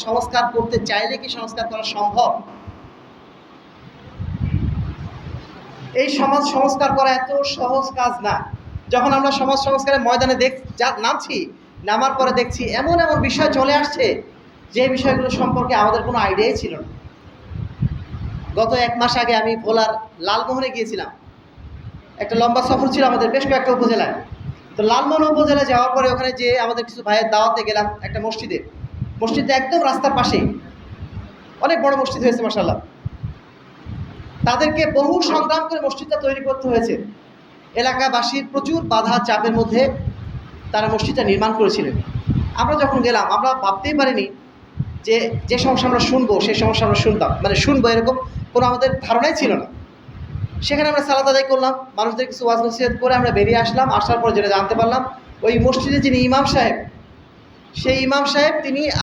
সংস্কার করতে চাইলে কি সংস্কার করা সম্ভব? এই সমাজ সংস্কার করা এত সহজ কাজ না। যখন আমরা সমাজ সংস্কারের ময়দানে নামছি, নামার পরে দেখছি এমন এমন বিষয় চলে আসছে যে বিষয়গুলো সম্পর্কে আমাদের কোনো আইডিয়াই ছিল না। গত 1 মাস আগে আমি ভোলার লালমোহনে গিয়েছিলাম। একটা লম্বা সফর ছিল আমাদের, বেশ কয়েকটা উপজেলায়। তো লালমোহন উপজেলায় যাওয়ার পরে ওখানে যে আমাদের কিছু ভাইয়ের দাওয়াতে গেলাম একটা মসজিদটা একদম রাস্তার পাশেই, অনেক বড় মসজিদ হয়েছে মাশাআল্লাহ। তাদেরকে বহু সংগ্রাম করে মসজিদটা তৈরি করতে হয়েছে। এলাকাবাসীর প্রচুর বাধা চাপের মধ্যে তারা মসজিদটা নির্মাণ করেছিলেন। আমরা যখন গেলাম আমরা ভাবতেই পারিনি যে যে সমস্যা আমরা শুনবো সেই সমস্যা আমরা শুনবো এরকম কোনো আমাদের ধারণাই ছিল না। সেখানে আমরা সালাত আদায় করলাম, মানুষদের কিছু ওয়াজ নসিহত করে আমরা বেরিয়ে আসলাম। আসার পর যেটা জানতে পারলাম, ওই মসজিদে যিনি ইমাম সাহেব, সেই ইমাম সাহেব তিনি